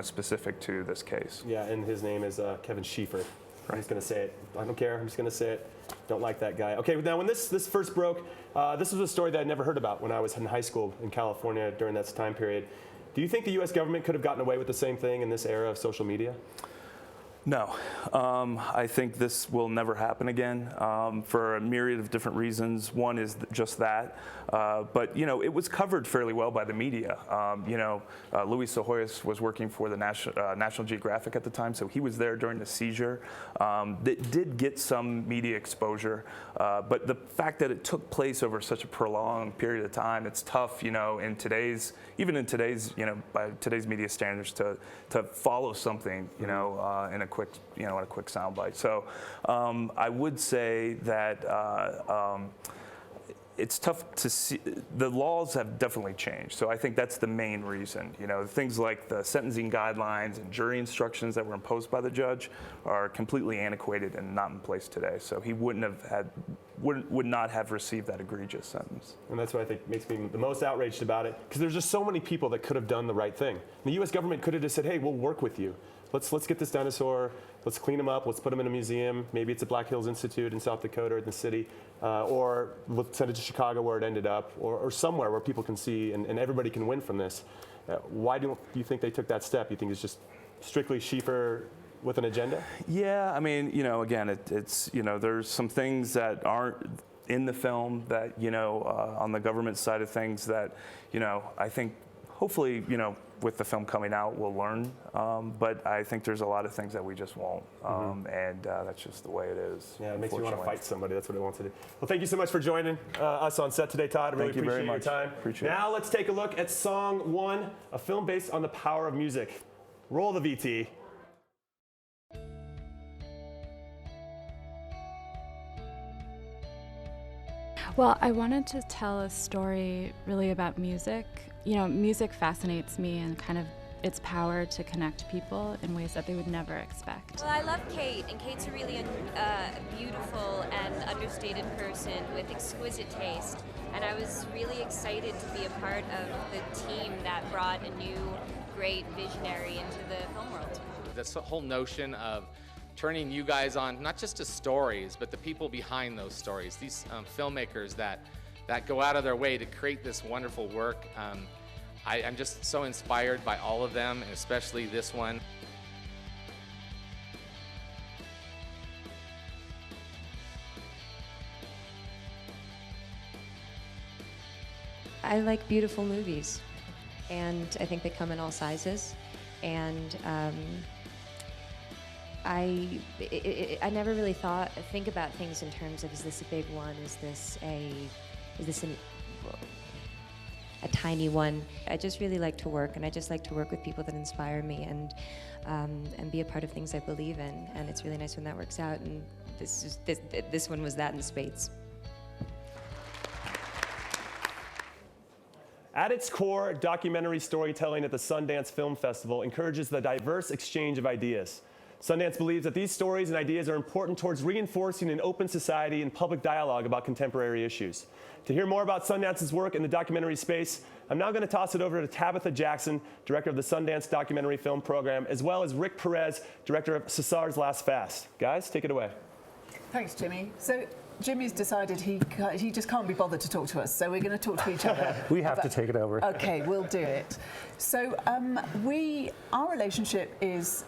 specific to this case. Yeah, and his name is Kevin Schieffer. I'm just going to say it. I don't care. I'm just going to say it. Don't like that guy. Okay, now when this first broke, this was a story that I'd never heard about when I was in high school in California during that time period. Do you think the U.S. government could have gotten away with the same thing in this era of social media? No. I think this will never happen again for a myriad of different reasons. One is just that. But, it was covered fairly well by the media. Luis Sojoyas was working for the National Geographic at the time, so he was there during the seizure. That did get some media exposure. But the fact that it took place over such a prolonged period of time, it's tough, in today's by today's media standards to follow something, in a quick soundbite. So I would say that it's tough to see. The laws have definitely changed. So I think that's the main reason. Things like the sentencing guidelines and jury instructions that were imposed by the judge are completely antiquated and not in place today. So he would not have received that egregious sentence. And that's what I think makes me the most outraged about it, because there's just so many people that could have done the right thing. The U.S. government could have just said, hey, we'll work with you. Let's get this dinosaur, let's clean him up, let's put him in a museum. Maybe it's at Black Hills Institute in South Dakota or in the city, or let's send it to Chicago where it ended up, or somewhere where people can see and everybody can win from this. Why do you think they took that step? You think it's just strictly Schieffer with an agenda? Yeah, I mean, again, it's there's some things that aren't in the film that, on the government side of things that, I think hopefully, with the film coming out, we'll learn. But I think there's a lot of things that we just won't. And that's just the way it is. Yeah, it makes me want to fight somebody. That's what it wants to do. Well, thank you so much for joining us on set today, Todd. I really appreciate your time. Now let's take a look at Song 1, a film based on the power of music. Roll the VT. Well, I wanted to tell a story really about music. Music fascinates me and kind of its power to connect people in ways that they would never expect. Well, I love Kate, and Kate's a really beautiful and understated person with exquisite taste. And I was really excited to be a part of the team that brought a new, great visionary into the film world. This whole notion of turning you guys on, not just to stories, but the people behind those stories, these filmmakers that go out of their way to create this wonderful work. I'm just so inspired by all of them, and especially this one. I like beautiful movies, and I think they come in all sizes, and I never really think about things in terms of, is this a big one? Is this a tiny one? I just really like to work, and I just like to work with people that inspire me and be a part of things I believe in. And it's really nice when that works out. And this one was that in spades. At its core, documentary storytelling at the Sundance Film Festival encourages the diverse exchange of ideas. Sundance believes that these stories and ideas are important towards reinforcing an open society and public dialogue about contemporary issues. To hear more about Sundance's work in the documentary space, I'm now going to toss it over to Tabitha Jackson, director of the Sundance Documentary Film Program, as well as Rick Perez, director of Cesar's Last Fast. Guys, take it away. Thanks, Jimmy. So Jimmy's decided he just can't be bothered to talk to us, so we're going to talk to each other. We have to take it over. Okay, we'll do it. So our relationship is,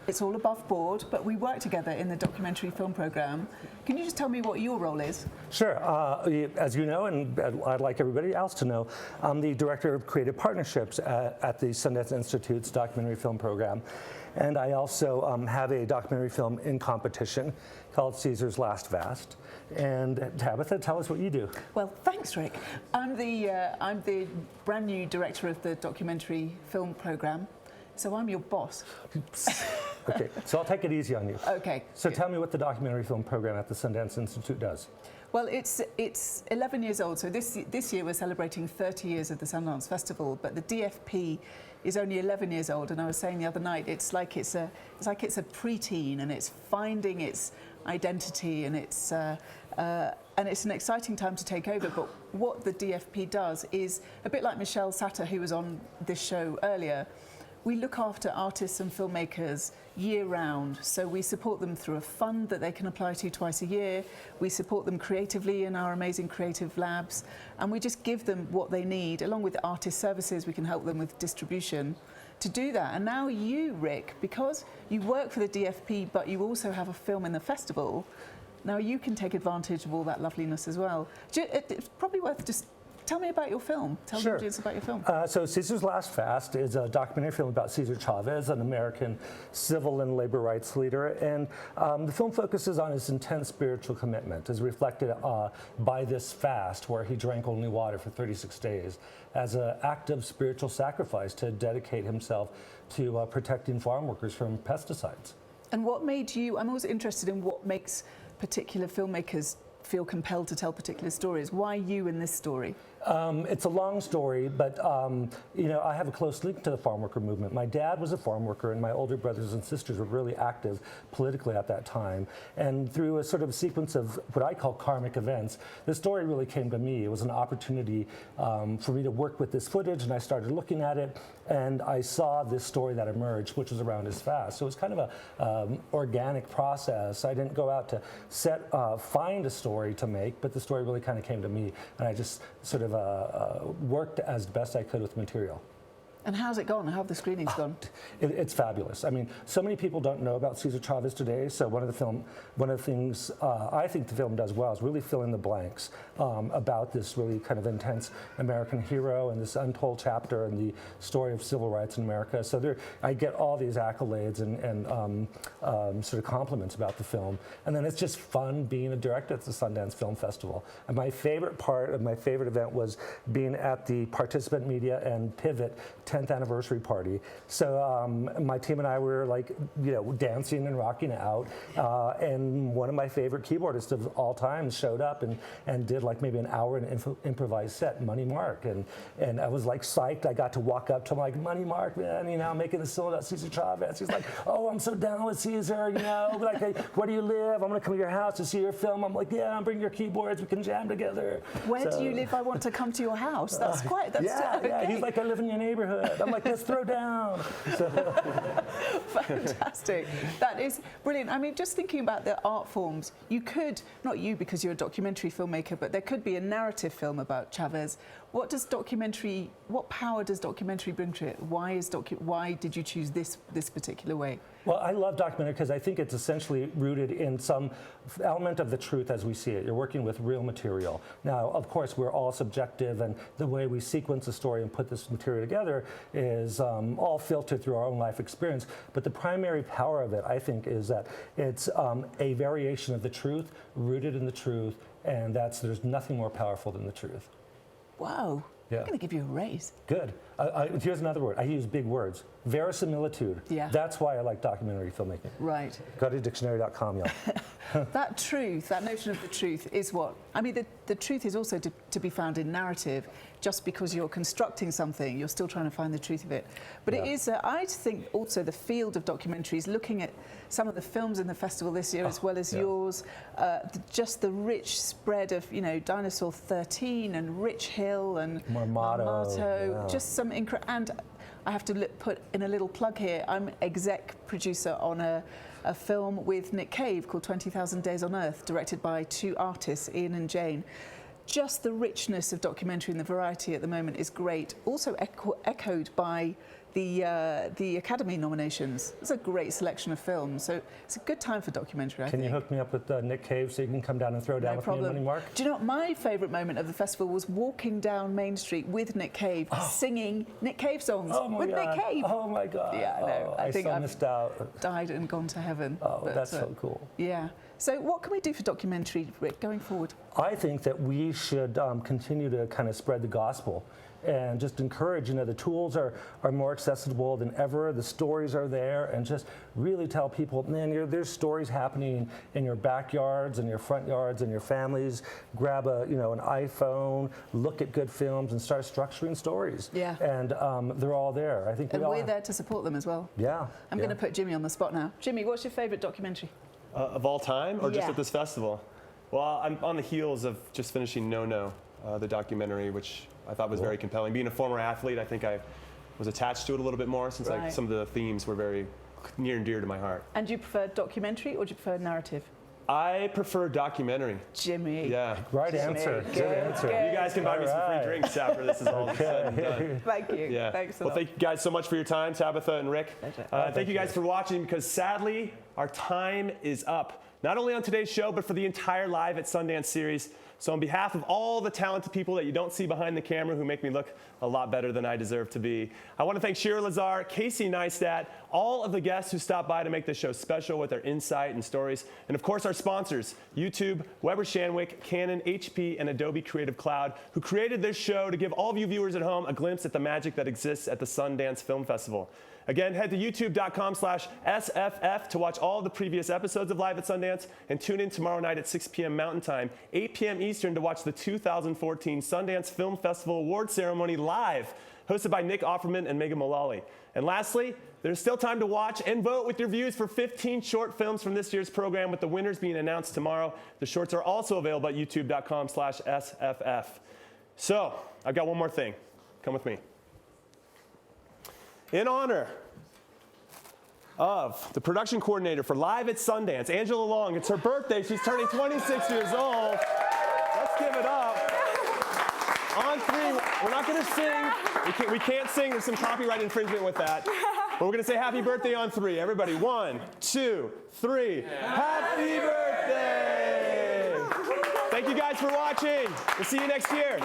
it's all above board, but we work together in the documentary film program. Can you just tell me what your role is? Sure. As you know, and I'd like everybody else to know, I'm the director of creative partnerships at the Sundance Institute's documentary film program. And I also have a documentary film in competition called Cesar's Last Fast. And Tabitha, tell us what you do. Well, thanks, Rick. I'm the brand new director of the documentary film program, so I'm your boss. Okay, so I'll take it easy on you. Okay. So tell me what the documentary film program at the Sundance Institute does. Well, it's 11 years old, so this year we're celebrating 30 years of the Sundance Festival, but the DFP is only 11 years old, and I was saying the other night, it's like it's a preteen, and it's finding its identity, and it's an exciting time to take over. But what the DFP does is a bit like Michelle Satter, who was on this show earlier. We look after artists and filmmakers year-round, so we support them through a fund that they can apply to twice a year. We support them creatively in our amazing creative labs, and we just give them what they need. Along with artist services, we can help them with distribution to do that. And now you, Rick, because you work for the DFP, but you also have a film in the festival, now you can take advantage of all that loveliness as well. It's probably worth just tell me about your film. Tell the audience about your film. So Cesar's Last Fast is a documentary film about Cesar Chavez, an American civil and labor rights leader. And the film focuses on his intense spiritual commitment, as reflected by this fast, where he drank only water for 36 days, as an act of spiritual sacrifice to dedicate himself to protecting farm workers from pesticides. And what made you, I'm always interested in what makes particular filmmakers feel compelled to tell particular stories. Why you in this story? It's a long story, but I have a close link to the farm worker movement. My dad was a farm worker, and my older brothers and sisters were really active politically at that time. And through a sort of sequence of what I call karmic events, the story really came to me. It was an opportunity for me to work with this footage, and I started looking at it, and I saw this story that emerged, which was around his fast. So it was kind of a organic process. I didn't go out to find a story to make, but the story really kind of came to me, and I just sort of worked as best I could with material. And how's it gone? How have the screenings gone? It's fabulous. I mean, so many people don't know about Cesar Chavez today. So one of the things I think the film does well is really fill in the blanks about this really kind of intense American hero and this untold chapter in the story of civil rights in America. So I get all these accolades and sort of compliments about the film. And then it's just fun being a director at the Sundance Film Festival. And my favorite part of my favorite event was being at the Participant Media and Pivot 10th anniversary party. So my team and I were dancing and rocking out, and one of my favorite keyboardists of all time showed up and did like maybe an hour in improvised set, Money Mark, and I was like psyched. I got to walk up to him like, Money Mark, man, I'm making this song about Cesar Chavez. He's like, oh, I'm so down with Cesar, like, hey, where do you live? I'm gonna come to your house to see your film. I'm like, yeah, bring your keyboards, we can jam together. Where do you live? I want to come to your house. That's quite, that's yeah. He's like, I live in your neighborhood. I'm like, let's throw down. Fantastic. That is brilliant. I mean, just thinking about the art forms, you could, not you because you're a documentary filmmaker, but there could be a narrative film about Chavez. What power does documentary bring to it? Why did you choose this particular way? Well, I love documentary because I think it's essentially rooted in some element of the truth as we see it. You're working with real material. Now, of course, we're all subjective, and the way we sequence a story and put this material together is all filtered through our own life experience. But the primary power of it, I think, is that it's a variation of the truth, rooted in the truth, and there's nothing more powerful than the truth. Wow. Yeah. I'm going to give you a raise. Good. Here's another word. I use big words. Verisimilitude. Yeah. That's why I like documentary filmmaking. Right. Go to dictionary.com, y'all. That truth, that notion of the truth is what, I mean, the truth is also to be found in narrative. Just because you're constructing something, you're still trying to find the truth of it. But it is, I think also the field of documentaries, looking at some of the films in the festival this year as well as yours, just the rich spread of, Dinosaur 13 and Rich Hill and Marmato, just some and I have to put in a little plug here. I'm exec producer on a film with Nick Cave called 20,000 Days on Earth, directed by two artists, Ian and Jane. Just the richness of documentary and the variety at the moment is great. Also echoed by the Academy nominations. It's a great selection of films, so it's a good time for documentary, I think. Can you hook me up with Nick Cave so you can come down and throw down with me and Money Mark? Do you know what my favourite moment of the festival was walking down Main Street with Nick Cave, singing Nick Cave songs with Nick Cave. Oh my God. Yeah, I know. I think I've missed out. Died and gone to heaven. Oh, but, that's so cool. Yeah. So what can we do for documentary, Rick, going forward? I think that we should continue to kind of spread the gospel and just encourage, the tools are more accessible than ever. The stories are there, and just really tell people, man, there's stories happening in your backyards and your front yards and your families. Grab an iPhone, look at good films, and start structuring stories. Yeah. And they're all there. I think we're there to support them as well. Yeah. I'm going to put Jimmy on the spot now. Jimmy, what's your favorite documentary? Of all time, or just Yeah. at this festival? Well, I'm on the heels of just finishing No, the documentary, which I thought was very compelling. Being a former athlete, I think I was attached to it a little bit more since Right. some of the themes were very near and dear to my heart. And do you prefer documentary or do you prefer narrative? I prefer documentary. Jimmy. Yeah. Right answer. Good answer. You guys can buy me some free drinks after this is all said and done. Thank you. Yeah. Thanks a well, lot. thank you guys so much for your time, Tabitha and Rick. Thank you guys for watching, because sadly, our time is up. Not only on today's show, but for the entire Live at Sundance series. So on behalf of all the talented people that you don't see behind the camera who make me look a lot better than I deserve to be, I want to thank Shira Lazar, Casey Neistat, all of the guests who stopped by to make this show special with their insight and stories, and of course our sponsors, YouTube, Weber Shandwick, Canon, HP, and Adobe Creative Cloud, who created this show to give all of you viewers at home a glimpse at the magic that exists at the Sundance Film Festival. Again, head to youtube.com/SFF to watch all the previous episodes of Live at Sundance, and tune in tomorrow night at 6 p.m. Mountain Time, 8 p.m. Eastern to watch the 2014 Sundance Film Festival Award Ceremony live, hosted by Nick Offerman and Megan Mullally. And lastly, there's still time to watch and vote with your views for 15 short films from this year's program, with the winners being announced tomorrow. The shorts are also available at youtube.com/SFF. So, I've got one more thing. Come with me. In honor of the production coordinator for Live at Sundance, Angela Long, it's her birthday. She's turning 26 years old. Let's give it up. On three, we're not going to sing. We can't sing. There's some copyright infringement with that. But we're going to say happy birthday on three. Everybody, 1, 2, 3. Happy birthday! Thank you guys for watching. We'll see you next year.